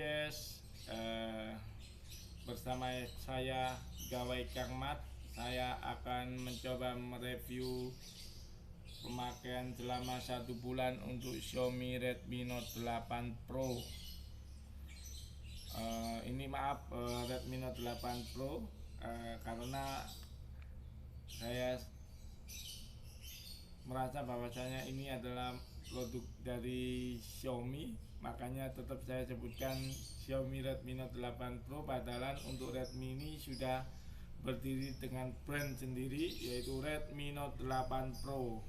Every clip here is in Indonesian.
guys, bersama saya Gawai Kang Mat. Saya akan mencoba mereview pemakaian selama 1 bulan untuk Xiaomi Redmi Note 8 Pro. Ini maaf, Redmi Note 8 Pro, karena saya merasa bahwasanya ini adalah produk dari Xiaomi, makanya tetap saya sebutkan Xiaomi Redmi Note 8 Pro, padahal untuk Redmi ini sudah berdiri dengan brand sendiri, yaitu Redmi Note 8 Pro.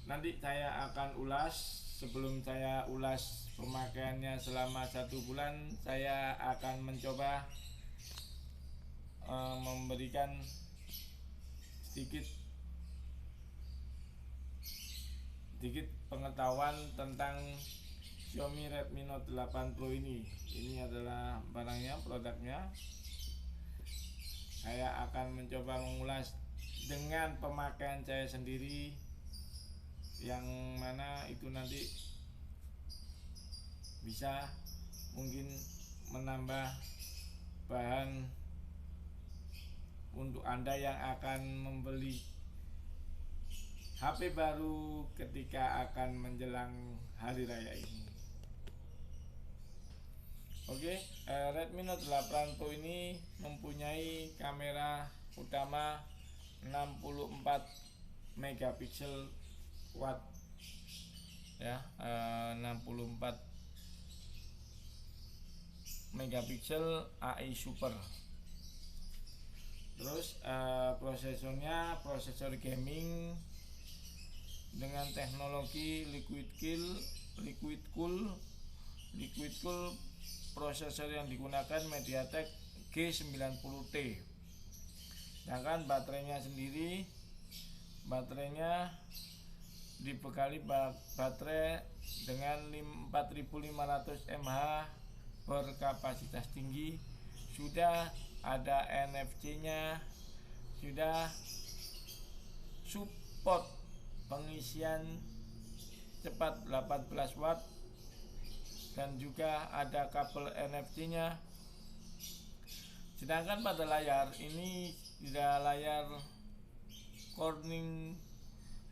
Nanti saya akan ulas. Sebelum saya ulas pemakaiannya selama 1 bulan, saya akan mencoba memberikan sedikit pengetahuan tentang Xiaomi Redmi Note 8 Pro ini. Ini adalah barangnya, produknya. Saya akan mencoba mengulas dengan pemakaian saya sendiri, yang mana itu nanti bisa mungkin menambah bahan untuk Anda yang akan membeli HP baru ketika akan menjelang hari raya ini. Oke, Redmi Note 8 Pro ini mempunyai kamera utama 64 megapiksel quad, ya, 64 megapiksel AI Super. Terus prosesornya prosesor gaming dengan teknologi liquid cool prosesor yang digunakan MediaTek G90T. Sedangkan baterainya dibekali baterai dengan 4500 mAh berkapasitas tinggi, sudah ada NFC-nya, sudah support pengisian cepat 18 watt, dan juga ada kabel NFC-nya. Sedangkan pada layar ini tidak layar Corning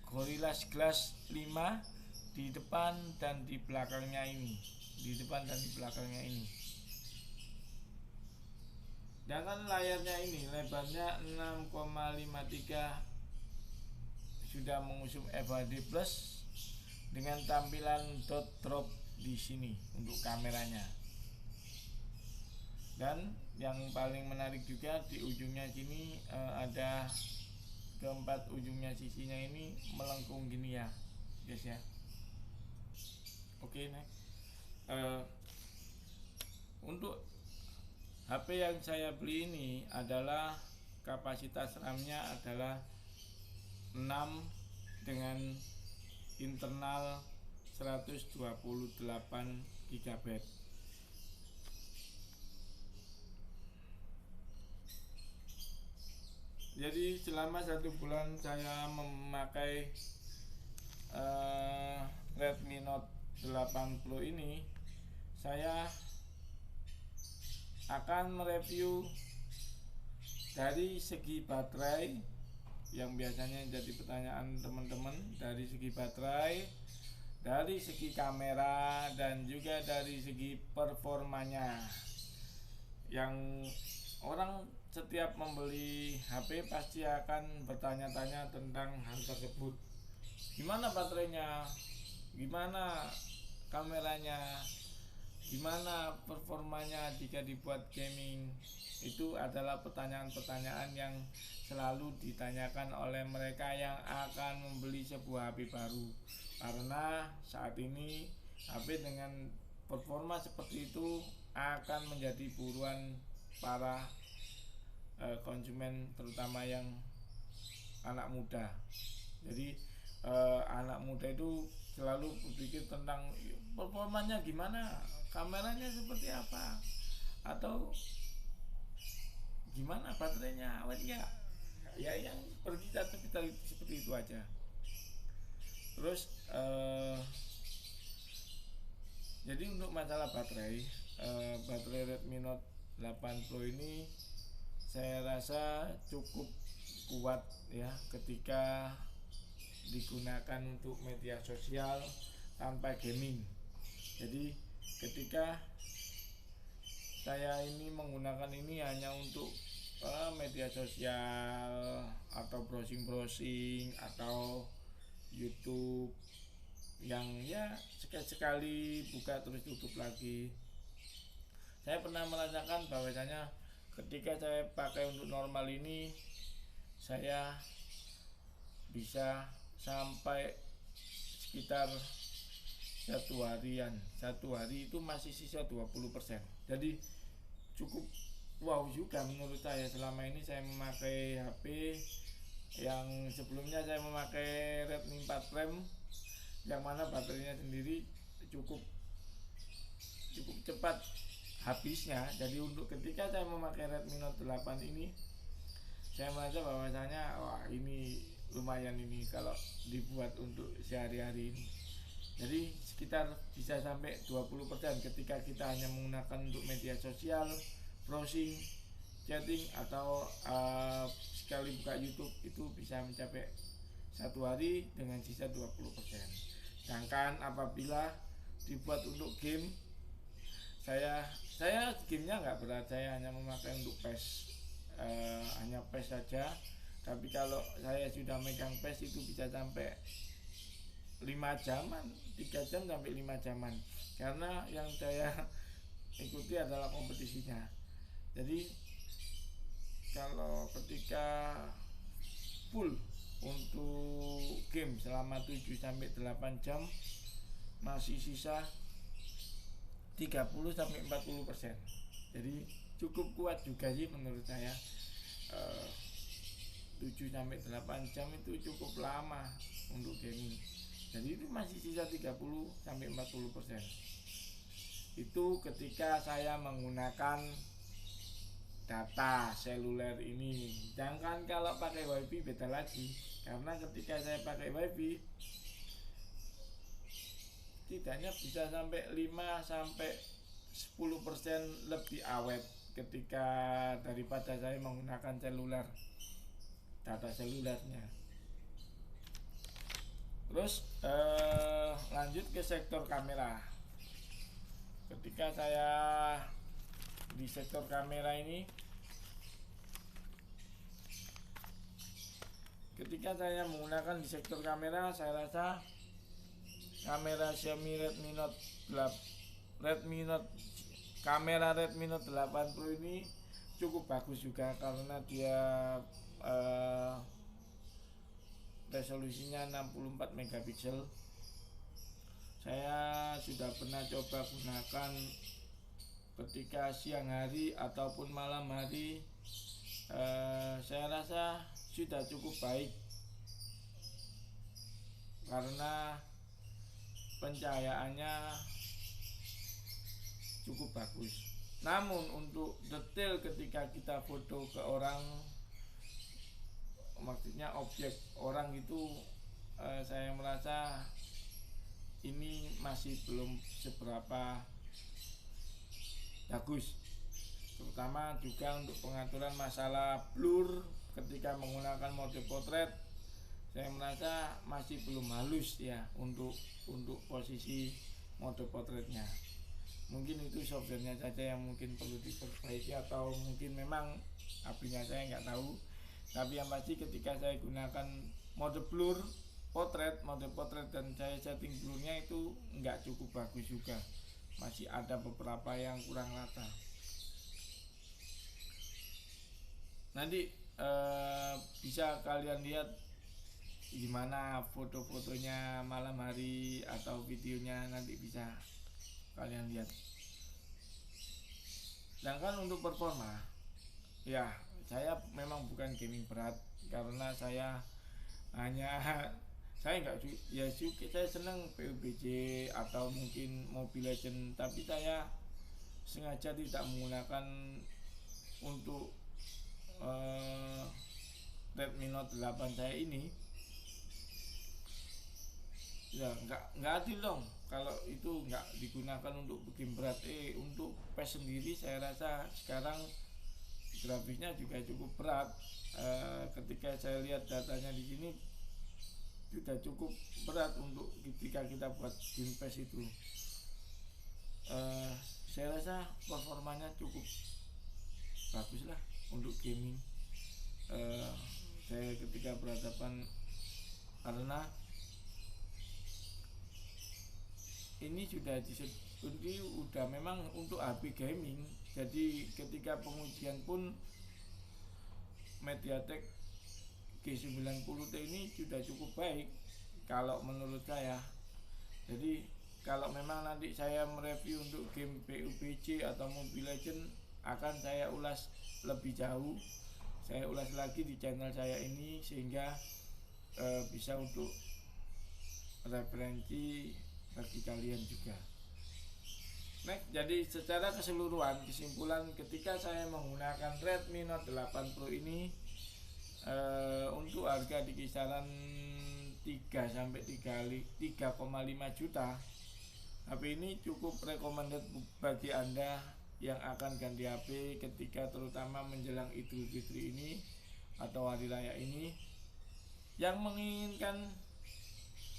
Gorilla Glass 5 di depan dan di belakangnya ini. Sedangkan layarnya ini lebarnya 6,53, sudah mengusung FHD Plus dengan tampilan dot drop di sini untuk kameranya. Dan yang paling menarik juga di ujungnya sini, ada keempat ujungnya sisinya ini melengkung gini ya, guys ya. Oke, next. Untuk HP yang saya beli ini adalah kapasitas RAM-nya adalah 6 dengan internal 128 GB. Jadi selama 1 bulan saya memakai Redmi Note 8 Pro ini, saya akan mereview dari segi baterai, yang biasanya jadi pertanyaan teman-teman, dari segi baterai, dari segi kamera, dan juga dari segi performanya. Yang orang setiap membeli HP pasti akan bertanya-tanya tentang hal tersebut. Gimana baterainya? Gimana kameranya? Gimana performanya jika dibuat gaming? Itu adalah pertanyaan-pertanyaan yang selalu ditanyakan oleh mereka yang akan membeli sebuah HP baru. Karena saat ini HP dengan performa seperti itu akan menjadi buruan para konsumen, terutama yang anak muda. Jadi anak muda itu selalu berpikir tentang performanya gimana, kameranya seperti apa, atau gimana baterainya, awet nggak, ya yang seperti itu aja. Terus Jadi untuk masalah baterai, baterai Redmi Note 8 Pro ini saya rasa cukup kuat ya ketika digunakan untuk media sosial tanpa gaming. Jadi ketika saya ini menggunakan ini hanya untuk media sosial atau browsing atau YouTube yang ya sekali buka terus tutup lagi. Saya pernah merasakan bahwasanya ketika saya pakai untuk normal ini saya bisa sampai sekitar satu hari itu masih sisa 20%. Jadi cukup wow juga menurut saya. Selama ini saya memakai HP yang sebelumnya saya memakai Redmi 4 Prime yang mana baterainya sendiri cukup cepat habisnya. Jadi untuk ketika saya memakai Redmi Note 8 ini saya merasa bahwasanya wah ini lumayan ini kalau dibuat untuk sehari-hari ini. Jadi sekitar bisa sampai 20% ketika kita hanya menggunakan untuk media sosial, browsing, chatting atau sekali buka YouTube itu bisa mencapai satu hari dengan sisa 20%. Sedangkan apabila dibuat untuk game, saya gamenya nggak berat, saya hanya memakai untuk PES, hanya PES saja. Tapi kalau saya sudah megang PES itu bisa sampai 5 jaman, 3 jam sampai 5 jaman, karena yang saya ikuti adalah kompetisinya. Jadi kalau ketika full untuk game selama 7 sampai 8 jam masih sisa 30 sampai 40%. Jadi cukup kuat juga sih menurut saya. 7 sampai 8 jam itu cukup lama untuk gaming. Jadi itu masih sisa 30 sampai 40%. Itu ketika saya menggunakan data seluler ini. Sedangkan kalau pakai WiFi beda lagi. Karena ketika saya pakai WiFi tidaknya bisa sampai 5 sampai 10% lebih awet ketika daripada saya menggunakan seluler, data selulernya. Terus lanjut ke sektor kamera. Ketika saya di sektor kamera ini, ketika saya menggunakan di sektor kamera, saya rasa kamera Xiaomi Redmi Note 8 Pro ini cukup bagus juga karena dia resolusinya 64 megapiksel. Saya sudah pernah coba gunakan ketika siang hari ataupun malam hari. Saya rasa sudah cukup baik karena pencahayaannya cukup bagus. Namun untuk detail ketika kita foto ke orang, maksudnya objek orang itu, saya merasa ini masih belum seberapa bagus. Terutama juga untuk pengaturan masalah blur ketika menggunakan mode potret, saya merasa masih belum halus ya untuk posisi mode potretnya. Mungkin itu softwarenya saja yang mungkin perlu diperbaiki atau mungkin memang apinya saya nggak tahu. Tapi yang pasti ketika saya gunakan mode blur mode potret dan saya setting blurnya itu nggak cukup bagus juga, masih ada beberapa yang kurang rata. Nanti bisa kalian lihat gimana foto-fotonya malam hari atau videonya, nanti bisa kalian lihat. Sedangkan untuk performa, ya saya memang bukan gaming berat karena saya saya senang PUBG atau mungkin Mobile Legends, tapi saya sengaja tidak menggunakan untuk Redmi Note 8 saya ini. Ya nggak adil dong kalau itu nggak digunakan untuk bikin berat. Untuk PES sendiri saya rasa sekarang grafisnya juga cukup berat. Ketika saya lihat datanya di sini sudah cukup berat untuk ketika kita buat game PES itu. Saya rasa performanya cukup bagus lah untuk gaming. Saya ketika berhadapan karena ini udah memang untuk HP gaming, jadi ketika pengujian pun MediaTek G90T ini sudah cukup baik kalau menurut saya. Jadi kalau memang nanti saya mereview untuk game PUBG atau Mobile Legends akan saya ulas lebih jauh, saya ulas lagi di channel saya ini sehingga bisa untuk referensi bagi kalian juga. Jadi secara keseluruhan kesimpulan ketika saya menggunakan Redmi Note 8 Pro ini untuk harga di kisaran 3 sampai 3,5 juta, HP ini cukup recommended bagi Anda yang akan ganti HP ketika terutama menjelang Idul Fitri ini atau hari raya ini, yang menginginkan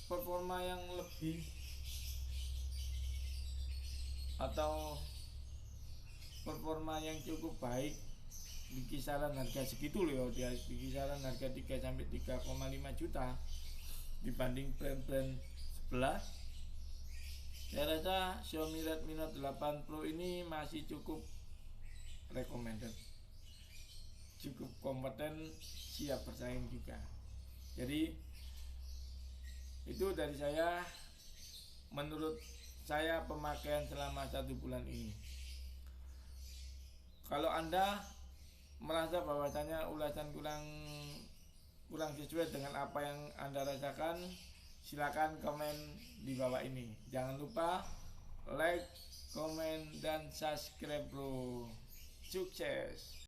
performa yang lebih atau performa yang cukup baik di kisaran harga segitu loh, di kisaran harga 3 sampai 3,5 juta dibanding brand-brand sebelah. Saya rasa Xiaomi Redmi Note 8 Pro ini masih cukup recommended, cukup kompeten, siap bersaing juga. Jadi itu dari saya, menurut saya pemakaian selama 1 bulan ini. Kalau Anda merasa bahwasanya ulasan kurang sesuai dengan apa yang Anda rasakan, silakan komen di bawah ini. Jangan lupa like, komen, dan subscribe bro. Sukses.